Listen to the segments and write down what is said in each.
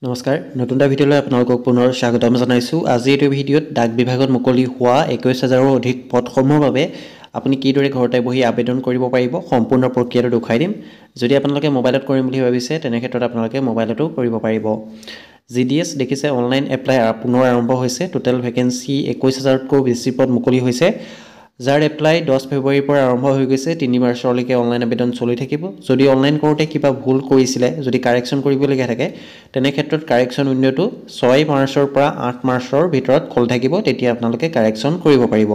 নমস্কাৰ নতুন এটা ভিডিঅ'লৈ আপোনালোকক পুনৰ স্বাগতম জনাইছোঁ। আজি এইটো ভিডিঅ'ত ডাক বিভাগত মুকলি হোৱা 21,000ৰো অধিক পদসমূহৰ বাবে আপুনি কিদৰে ঘৰতে বহি আবেদন কৰিব পাৰিব সম্পূৰ্ণ প্ৰক্ৰিয়াটো দেখুৱাই দিম। যদি আপোনালোকে মোবাইলত কৰিম বুলি ভাবিছে তেনে ক্ষেত্ৰত আপোনালোকে মোবাইলতো কৰিব পাৰিব। GDS দেখিছে অনলাইন এপ্লাই পুনৰ আৰম্ভ হৈছে। টোটেল ভেকেঞ্চি 21,000তকৈ বেছি পদ মুকলি হৈছে, যাৰ এপ্লাই 10 ফেব্ৰুৱাৰীৰ পৰা আৰম্ভ হৈ গৈছে। 3 মাৰ্চলৈকে অনলাইন আবেদন চলি থাকিব। যদি অনলাইন কৰোঁতে কিবা ভুল কৰিছিলে, যদি কাৰেকশ্যন কৰিবলগীয়া থাকে, তেনে ক্ষেত্ৰত কাৰেকশ্যন উইণ্ড'টো 6 মাৰ্চৰ পৰা 8 মাৰ্চৰ ভিতৰত খোল থাকিব, তেতিয়া আপোনালোকে কাৰেকশ্যন কৰিব পাৰিব।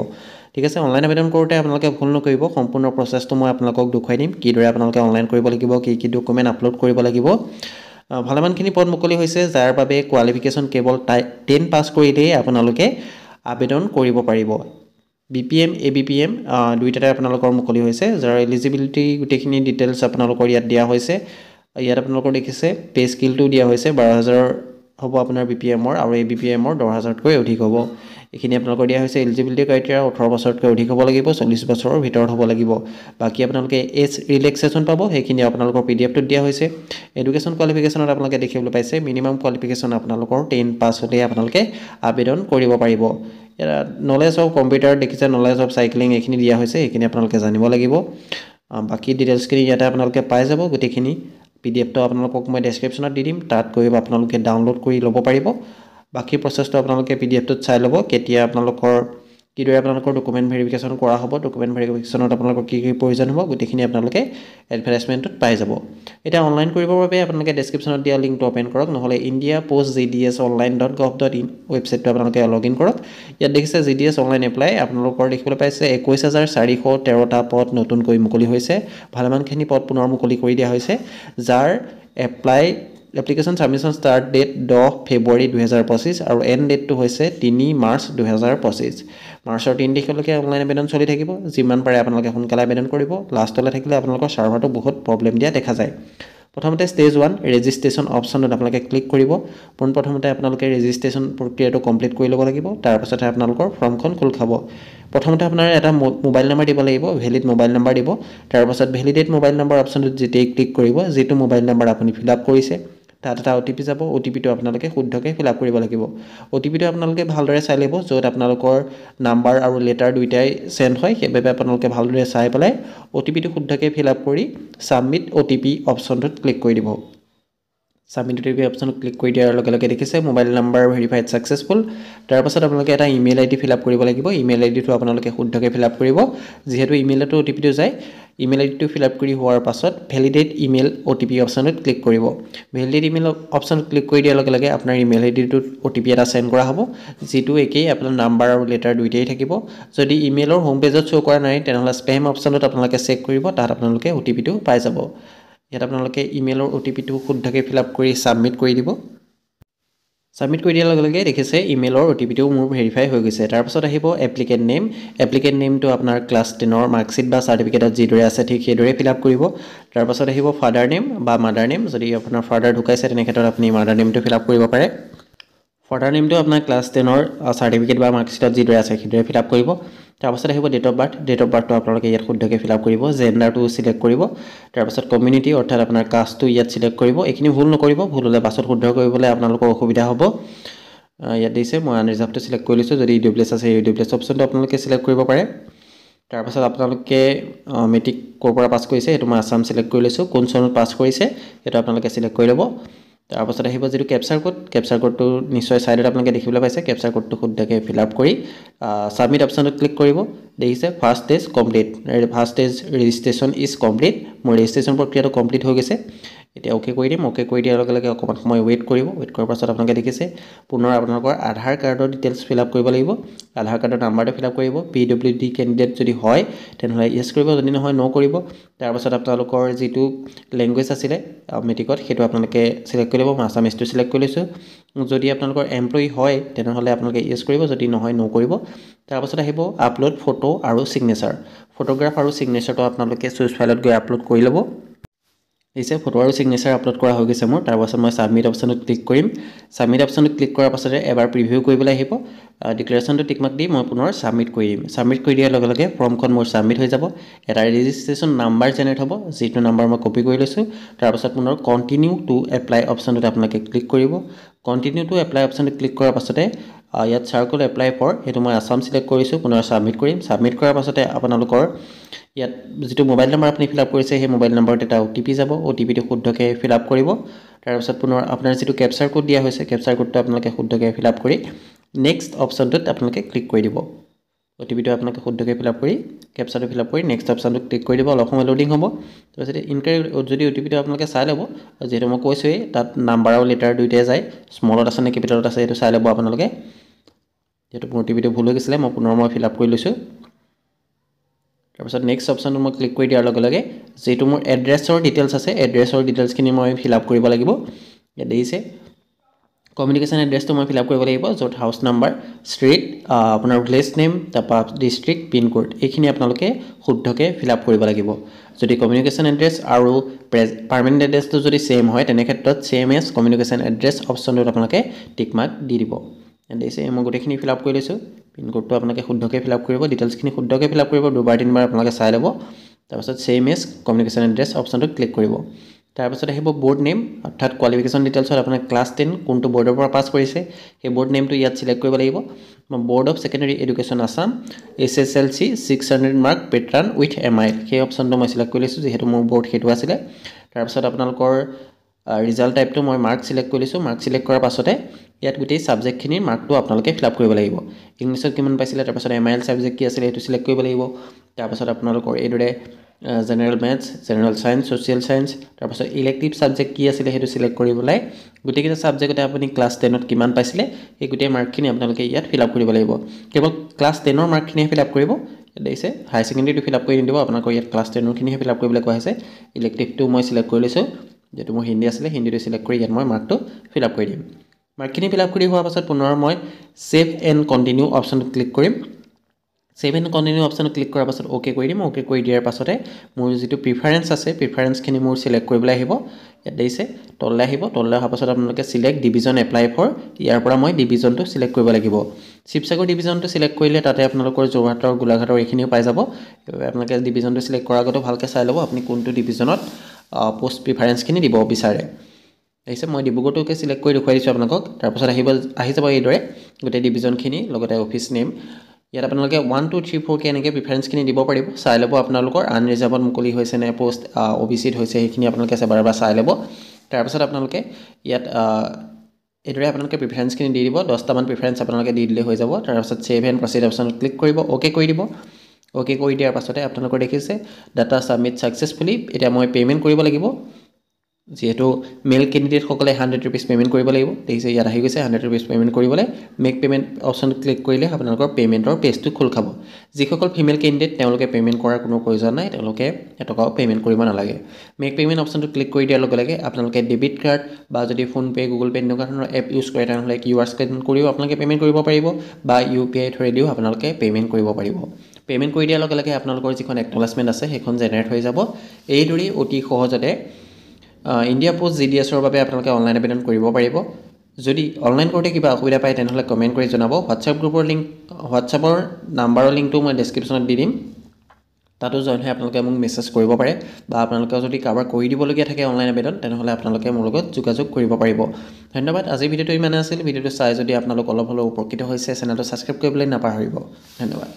ঠিক আছে, অনলাইন আবেদন কৰোঁতে আপোনালোকে ভুল নকৰিব। সম্পূৰ্ণ প্ৰচেছটো মই আপোনালোকক দেখুৱাই দিম, কিদৰে আপোনালোকে অনলাইন কৰিব লাগিব, কি ডকুমেণ্ট আপলোড কৰিব লাগিব। ভালেমানখিনি পদ মুকলি হৈছে, যাৰ বাবে কোৱালিফিকেশ্যন কেৱল 10 পাছ কৰিলেই আপোনালোকে আবেদন কৰিব পাৰিব। BPM ABPM দুইটাতে আপোনালোকৰ মুকলি হৈছে, যাৰ এলিজিবিলিটি গোটেইখিনি ডিটেইলছ আপোনালোকৰ ইয়াত দিয়া হৈছে। ইয়াত আপোনালোকৰ দেখিছে পে স্কিলটো দিয়া হৈছে 12,000 হ'ব আপোনাৰ BPMৰ, আৰু ABPMৰ 10,000তকৈ অধিক হ'ব। এইখিনি আপোনালোকৰ দিয়া হৈছে। এলিজিবিলিটি ক্ৰাইটেৰিয়া 18 বছৰতকৈ অধিক হ'ব লাগিব, 40 বছৰৰ ভিতৰত হ'ব লাগিব। বাকী আপোনালোকে এজ ৰিলেক্সেশ্যন পাব, সেইখিনি আপোনালোকৰ PDF-টোত দিয়া হৈছে। এডুকেশ্যন কোৱালিফিকেশ্যনত আপোনালোকে দেখিবলৈ পাইছে মিনিমাম কোৱালিফিকেশ্যন আপোনালোকৰ 10 পাছ হ'লেই আপোনালোকে আবেদন কৰিব পাৰিব। নলেজ অফ কম্পিউটাৰ দেখিছে, নলেজ অফ চাইক্লিং এইখিনি দিয়া হৈছে, এইখিনি আপোনালোকে জানিব লাগিব। বাকী ডিটেইলছখিনি ইয়াতে আপোনালোকে পাই যাব। গোটেইখিনি PDF-টো আপোনালোকক মই ডেছক্ৰিপশ্যনত দি দিম, তাত গৈ আপোনালোকে ডাউনলোড কৰি ল'ব পাৰিব। বাকী প্ৰচেছটো আপোনালোকে PDF-টোত চাই ল'ব, কেতিয়া কিদৰে আপোনালোকৰ ডকুমেণ্ট ভেৰিফিকেশ্যন কৰা হ'ব, ডকুমেণ্ট ভেৰিফিকেশ্যনত আপোনালোকৰ কি প্ৰয়োজন হ'ব, গোটেইখিনি আপোনালোকে এডভাৰটাইজমেণ্টটোত পাই যাব। এতিয়া অনলাইন কৰিবৰ বাবে আপোনালোকে ডেছক্ৰিপশ্যনত দিয়া লিংকটো অ'পেন কৰক, নহ'লে indiapost.gds.online.in ৱেবছাইটটো আপোনালোকে লগইন কৰক। ইয়াত দেখিছে GDS অনলাইন এপ্লাই আপোনালোকৰ দেখিবলৈ পাইছে 21,413টা পদ নতুনকৈ মুকলি হৈছে। ভালেমানখিনি পদ পুনৰ মুকলি কৰি দিয়া হৈছে, যাৰ এপ্লিকেশ্যন ছাবমিশ্যন ষ্টাৰ্ট ডেট 10 ফেব্ৰুৱাৰী 2025 আৰু এণ্ড ডেটটো হৈছে 3 মাৰ্চ 2025। মাৰ্চৰ 3 তাৰিখলৈকে অনলাইন আবেদন চলি থাকিব। যিমান পাৰে আপোনালোকে সোনকালে আবেদন কৰিব। লাষ্টলৈ থাকিলে আপোনালোকৰ ছাৰ্ভাৰটো বহুত প্ৰব্লেম দিয়া দেখা যায়। প্ৰথমতে ষ্টেজ 1 ৰেজিষ্ট্ৰেশ্যন অপশ্যনত আপোনালোকে ক্লিক কৰিব। পোনপ্ৰথমতে আপোনালোকে ৰেজিষ্ট্ৰেশ্যন প্ৰক্ৰিয়াটো কমপ্লিট কৰি ল'ব লাগিব, তাৰপাছতহে আপোনালোকৰ ফৰ্মখন খোল খাব। প্ৰথমতে আপোনাৰ এটা মোবাইল নাম্বাৰ দিব লাগিব, ভেলিড মোবাইল নাম্বাৰ দিব। তাৰপাছত ভেলিডেট মোবাইল নাম্বাৰ অপশ্যনটোত যেতিয়াই ক্লিক কৰিব, যিটো মোবাইল নাম্বাৰ আপুনি ফিল আপ কৰিছে তাত এটা OTP যাব। OTPটো আপোনালোকে শুদ্ধকৈ ফিল আপ কৰিব লাগিব। OTPটো আপোনালোকে ভালদৰে চাই ল'ব, য'ত আপোনালোকৰ নাম্বাৰ আৰু লেটাৰ দুইটাই চেণ্ড হয়, সেইবাবে আপোনালোকে ভালদৰে চাই পেলাই OTPটো শুদ্ধকৈ ফিল আপ কৰি ছাবমিট OTP অপশ্যনটোত ক্লিক কৰি দিব। ছাবমিট OTP অপশ্যনত ক্লিক কৰি দিয়াৰ লগে লগে দেখিছে মোবাইল নাম্বাৰ ভেৰিফাইড ছাকচেছফুল। তাৰপাছত আপোনালোকে এটা ইমেইল ID ফিল আপ কৰিব লাগিব। ইমেইল IDটো আপোনালোকে শুদ্ধকৈ ফিল আপ কৰিব, যিহেতু ইমেইলতো OTPটো যায়। ইমেইল IDটো ফিল আপ কৰি হোৱাৰ পাছত ভেলিডেট ইমেইল OTP অপশ্যনত ক্লিক কৰিব। ভেলিডেট ইমেইল অপশ্যনত ক্লিক কৰি দিয়াৰ লগে লগে আপোনাৰ ইমেইল IDটোত OTP এটা চেণ্ড কৰা হ'ব, যিটো একেই আপোনাৰ নাম্বাৰ আৰু লেটাৰ দুইটাই থাকিব। যদি ইমেইলৰ হোম পেজত শ্ব' কৰা নাই, তেনেহ'লে স্পেম অপশ্যনত আপোনালোকে চেক কৰিব, তাত আপোনালোকে OTPটো পাই যাব। ইয়াত আপোনালোকে ইমেইলৰ OTPটো শুদ্ধকৈ ফিল আপ কৰি ছাবমিট কৰি দিব। ছাবমিট কৰি দিয়াৰ লগে লগে দেখিছে ইমেইলৰ OTPটো মোৰ ভেৰিফাই হৈ গৈছে। তাৰপাছত আহিব এপ্লিকেণ্ট নেম। এপ্লিকেণ্ট নেমটো আপোনাৰ ক্লাছ 10ৰ মাৰ্কশ্বিট বা চাৰ্টিফিকেটত যিদৰে আছে ঠিক সেইদৰে ফিল আপ কৰিব। তাৰপাছত আহিব ফাদাৰ নেম বা মাদাৰ নেম। যদি আপোনাৰ ফাদাৰ ঢুকাইছে তেনে ক্ষেত্ৰত আপুনি মাদাৰ নেমটো ফিল আপ কৰিব পাৰে। ফাদাৰ নেমটো আপোনাৰ ক্লাছ 10ৰ চাৰ্টিফিকেট বা মাৰ্কশ্বিটত যিদৰে আছে সেইদৰে ফিল আপ কৰিব। তাৰপাছত আহিব date of birth. Date of বাৰ্থটো আপোনালোকে ইয়াত শুদ্ধকৈ ফিল আপ কৰিব। জেণ্ডাৰটো চিলেক্ট কৰিব। তাৰপাছত কমিউনিটি অৰ্থাৎ আপোনাৰ কাষ্টটো ইয়াত চিলেক্ট কৰিব। এইখিনি ভুল নকৰিব, ভুল হ'লে পাছত শুদ্ধ কৰিবলৈ আপোনালোকৰ অসুবিধা হ'ব। ইয়াত দিছে মই আনৰিজাৰ্ভটো চিলেক্ট কৰি লৈছোঁ। যদি EWS আছে EWS অপশ্যনটো আপোনালোকে চিলেক্ট কৰিব পাৰে। তাৰপাছত আপোনালোকে মেট্ৰিক ক'ৰ পৰা পাছ কৰিছে সেইটো মই আছাম চিলেক্ট কৰি লৈছোঁ। কোন চনত পাছ কৰিছে সেইটো আপোনালোকে চিলেক্ট কৰি ল'ব। তাৰপাছত আহিব যিটো কেপচাৰ কোডটো নিশ্চয় ছাইডত আপোনালোকে দেখিবলৈ পাইছে। কেপচাৰ কোডটো শুদ্ধকৈ ফিল আপ কৰি ছাবমিট অপশ্যনটোত ক্লিক কৰিব। দেখিছে first stage complete, first stage registration is complete. মোৰ ৰেজিষ্ট্ৰেশ্যন প্ৰক্ৰিয়াটো কমপ্লিট হৈ গৈছে। এতিয়া অ'কে কৰি দিম। অ'কে কৰি দিয়াৰ লগে লগে অকণমান সময় ৱেইট কৰিব। ৱেইট কৰাৰ পাছত আপোনালোকে দেখিছে পুনৰ আপোনালোকৰ আধাৰ কাৰ্ডৰ ডিটেইলছ ফিল আপ কৰিব লাগিব। আধাৰ কাৰ্ডৰ নাম্বাৰটো ফিল আপ কৰিব। PWD কেণ্ডিডেট যদি হয় তেনেহ'লে য়েছ কৰিব, যদি নহয় ন' কৰিব। তাৰপাছত আপোনালোকৰ যিটো লেংগুৱেজ আছিলে মেট্ৰিকত সেইটো আপোনালোকে চিলেক্ট কৰি ল'ব। মই আছামিজটো চিলেক্ট কৰি লৈছোঁ। যদি আপোনালোকৰ এমপ্লয়ী হয় তেনেহ'লে আপোনালোকে য়েছ কৰিব, যদি নহয় ন' কৰিব। তাৰপাছত আহিব আপলোড ফটো আৰু ছিগনেচাৰ। ফটোগ্ৰাফ আৰু ছিগনেচাৰটো আপোনালোকে চুইচ ফাইলত গৈ আপলোড কৰি ল'ব। দিছে ফটো আৰু সিগনেচাৰ আপলোড কৰা হৈ গৈছে মোৰ তাৰ পাছত মই সাবমিট অপচনত ক্লিক কৰিম সাবমিট অপচনত ক্লিক কৰাৰ পাছতে এবাৰ প্ৰিভিউ কৰিবলৈ আহিব ডিক্লেৰেশ্যনটো টিক মাৰ্ক দি মই পুনৰ সাবমিট কৰি দিম সাবমিট কৰি দিয়াৰ লগে লগে ফৰ্মখন মোৰ সাবমিট হৈ যাব এটা ৰেজিষ্ট্ৰেশ্যন নাম্বাৰ জেনেৰেট হ'ব যিটো নাম্বাৰ মই কপি কৰি লৈছোঁ তাৰ পাছত পুনৰ কন্টিনিউ টু এপ্লাই অপচনটোত আপোনালোকে ক্লিক কৰিব কন্টিনিউ টু এপ্লাই অপচনটো ক্লিক কৰাৰ পাছতে ইয়াত চাৰ্কল এপ্লাই ফৰ সেইটো মই আসাম সিলেক্ট কৰিছোঁ পুনৰ সাবমিট কৰিম সাবমিট কৰাৰ পাছতে আপোনালোকৰ ইয়াত যেটো মোবাইল নম্বৰ আপুনি ফিল আপ কৰিছে সেই মোবাইল নম্বৰত এটা ওটিপি যাব ওটিপিটো শুদ্ধকৈ ফিল আপ কৰিব তাৰ পাছত পুনৰ আপোনাৰ যেটো ক্যাপচাৰ কোড দিয়া হৈছে ক্যাপচাৰ কোডটো আপোনালোকে শুদ্ধকৈ ফিল আপ কৰি নেক্সট অপচনটোত আপোনালোকে ক্লিক কৰি দিব ওটিপিটো আপোনালোকে শুদ্ধকৈ ফিল আপ কৰি ক্যাপচাৰটো ফিল আপ কৰি নেক্সট অপচনটোত ক্লিক কৰি দিব অলপ সময় লোডিং হ'ব তাৰপিছত ইনকাৰেক্ট যদি ওটিপিটো আপোনালোকে চাই ল'ব যেটো মই কৈছোৱেই তাত নাম্বাৰ আৰু লেটাৰ দুইটাই যায় স্মলত আছে নে কেপিটেলত আছে সেইটো চাই ল'ব আপোনালোকে যেটো ওটিপিটো ভুল হৈ গৈছিলে মই পুনৰ ফিল আপ কৰি লৈছোঁ তাৰপিছত নেক্সট অপচনটো মই ক্লিক কৰি দিয়াৰ লগে লগে যেটো মোৰ এড্ৰেছৰ ডিটেইলছ আছে এড্ৰেছৰ ডিটেইলছখিনি মই ফিল আপ কৰিব লাগিব ইয়াত দেখিছে কমিউনিকেশ্যন এড্ৰেছটো মই ফিল আপ কৰিব লাগিব য'ত হাউচ নাম্বাৰ ষ্ট্ৰীট আপোনাৰ ভিলেজ নেম তাৰপৰা ডিষ্ট্ৰিক্ট পিন কোড এইখিনি আপোনালোকে শুদ্ধকৈ ফিল আপ কৰিব লাগিব যদি কমিউনিকেশ্যন এড্ৰেছ আৰু পাৰ্মানেণ্ট এড্ৰেছটো যদি সেম হয় তেনে ক্ষেত্ৰত সেম এজ কমিউনিকেশ্যন এড্ৰেছ অপচনটোত আপোনালোকে টিক মাৰ্ক দি দিব দেখিছে মই গোটেইখিনি ফিল আপ কৰি লৈছোঁ পিন কোডটো আপোনালোকে শুদ্ধকৈ ফিল আপ কৰিব ডিটেইলছখিনি শুদ্ধকৈ ফিল আপ কৰিব দুবাৰ তিনিবাৰ আপোনালোকে চাই ল'ব তাৰপিছত সেম এজ কমিউনিকেশ্যন এড্ৰেছ অপচনটোত ক্লিক কৰিব তাৰপিছত আহিব বোৰ্ড নেম অৰ্থাৎ কোৱালিফিকেশ্যন ডিটেইলছত আপোনাৰ ক্লাছ 10 কোনটো বোৰ্ডৰ পৰা পাছ কৰিছে সেই বোৰ্ড নেমটো ইয়াত সিলেক্ট কৰিব লাগিব board of secondary education Assam SSLC 600 mark pattern with MIL সেই অপচনটো মই সিলেক্ট কৰি লৈছোঁ যেহেতু মোৰ বোৰ্ড সেইটো আছিলে তাৰপিছত আপোনালোকৰ ৰিজাল্ট টাইপটো মই মাৰ্ক সিলেক্ট কৰি লৈছোঁ মাৰ্ক সিলেক্ট কৰাৰ পাছতে ইয়াত গোটেই সাবজেক্টখিনিৰ মাৰ্কটো আপোনালোকে ফিল আপ কৰিব লাগিব ইংলিছত কিমান পাইছিলে তাৰপিছত MIL সাবজেক্ট কি আছিলে সেইটো সিলেক্ট কৰিব লাগিব তাৰপিছত আপোনালোকৰ এইদৰে general maths general science social science তাৰপিছত ইলেক্টিভ সাবজেক্ট কি আছিলে সেইটো সিলেক্ট কৰিবলৈ গোটেইকেইটা সাবজেক্টতে আপুনি ক্লাছ 10ত কিমান পাইছিলে এই গোটেই মাৰ্কখিনি আপোনালোকে ইয়াত ফিল আপ কৰিব লাগিব কেৱল ক্লাছ 10ৰ মাৰ্কখিনি ফিল আপ কৰিব দেখিছে হাই সেকেন্ডাৰীটো ফিল আপ কৰি নিদিব আপোনালোকৰ ইয়াত ক্লাছ 10ৰখিনিহে ফিল আপ কৰিবলৈ কোৱা হৈছে ইলেক্টিভটো মই সিলেক্ট কৰি লৈছোঁ যেটো মোৰ হিন্দী আছিলে হিন্দীটো সিলেক্ট কৰি ইয়াত মই মাৰ্কটো ফিল আপ কৰি দিম মাৰ্কখিনি ফিল আপ কৰি হোৱাৰ পাছত পুনৰ মই সেভ এণ্ড কন্টিনিউ অপচনটো ক্লিক কৰিম save and continue option click কৰাৰ পাছত ওকে কৰি দিম ওকে কৰি দিয়াৰ পাছতে মোৰ যেটো প্ৰিফাৰেন্স আছে প্ৰিফাৰেন্সখিনি মোৰ সিলেক্ট কৰিবলৈ আহিব ইয়াত দেখিছে তললৈ আহিব তললৈ অহাৰ পাছত আপোনালোকে সিলেক্ট ডিভিজন এপ্লাই ফৰ ইয়াৰ পৰা মই ডিভিজনটো সিলেক্ট কৰিব লাগিব শিৱসাগৰ ডিভিজনটো সিলেক্ট কৰিলে তাতে আপোনালোকৰ যোৰহাটৰ গোলাঘাটৰ এইখিনিও পাই যাব আপোনালোকে ডিভিজনটো সিলেক্ট কৰাৰ আগতে ভালকৈ চাই ল'ব আপুনি কোনটো ডিভিজনত পোষ্ট প্ৰিফাৰেন্সখিনি দিব বিচাৰে দেখিছে মই ডিব্ৰুগড়টোকে সিলেক্ট কৰি দেখুৱাই দিছোঁ আপোনালোকক তাৰপাছত আহি যাব এইদৰে গোটেই ডিভিজনখিনি লগতে অফিচ নেম ইয়াত আপোনালোকে 1 2 3 4 কে এনেকৈ প্ৰিফাৰেন্সখিনি দিব পাৰিব চাই ল'ব আপোনালোকৰ আনৰিজাৰ্ভড মুকলি হৈছে নে পোষ্ট OBCত হৈছে সেইখিনি আপোনালোকে এবাৰ চাই ল'ব তাৰপাছত আপোনালোকে ইয়াত এইদৰে আপোনালোকে প্ৰিফাৰেন্সখিনি দি দিব 10টামান প্ৰিফাৰেন্স আপোনালোকে দি দিলে হৈ যাব তাৰপাছত সেভ এণ্ড প্ৰচিড অপচনত ক্লিক কৰিব ওকে কৰি দিব ওকে কৰি দিয়াৰ পাছতে আপোনালোকৰ দেখিছে ডাটা সাবমিট সাকসেসফুলি এতিয়া মই পেমেন্ট কৰিব লাগিব যেহেতু মেল ক্যান্ডিডেট সকলে 100 रुपीस পেমেন্ট কৰিব লাগিব দেখিছে ইয়াত আহি গৈছে 100 रुपीस পেমেন্ট কৰিবলৈ মেক পেমেন্ট অপচন ক্লিক কৰিলে আপোনালোকৰ পেমেন্টৰ পেজটো খোল খাব যিসকল ফিমেল ক্যান্ডিডেট তেওঁলোকে পেমেন্ট কৰাৰ কোনো প্ৰয়োজন নাই তেওঁলোকে এটকাও পেমেন্ট কৰিব নালাগে মেক পেমেন্ট অপচনটো ক্লিক কৰি দিয়াৰ লগে লগে আপোনালোকে ডেবিট কাৰ্ড বা যদি ফোন পে গুগল পে এনেকুৱা ধৰণৰ এপ ইউজ কৰে তেনেহলে কিউআৰ স্কেন কৰিও আপোনালোকে পেমেন্ট কৰিব পাৰিব বা ইউপিআই থ্ৰুদিও আপোনালোকে পেমেন্ট কৰিব পাৰিব পেমেন্ট কৰি দিয়াৰ লগে লগে আপোনালোকৰ যিখন একনলেজমেন্ট আছে সেইখন জেনাৰেট হৈ যাব এইদৰে অতি সহজতে ইন্ডিয়া পোষ্ট জিডিএছৰ বাবে আপোনালোকে অনলাইন আবেদন কৰিব পাৰিব যদি অনলাইন কৰোঁতে কিবা অসুবিধা পায় তেনেহলে কমেন্ট কৰি জনাব হোৱাটছআপ গ্ৰুপৰ লিংক হোৱাটছআপৰ নাম্বাৰৰ লিংকটো মই ডেসক্ৰিপচনত দি দিম তাতো জয়েন হৈ আপোনালোকে মোক মেছেজ কৰিব পাৰে বা আপোনালোকে যদি কাৰোবাৰ কৰি দিবলগীয়া থাকে অনলাইন আবেদন তেনেহলে আপোনালোকে মোৰ লগত যোগাযোগ কৰিব পাৰিব ধন্যবাদ আজি ভিডিওটো ইমানে আছিল ভিডিওটো চাই যদি আপোনালোক অলপ হলেও উপকৃত হৈছে চেনেলটো সাবস্ক্ৰাইব কৰিবলৈ নাপাহৰিব ধন্যবাদ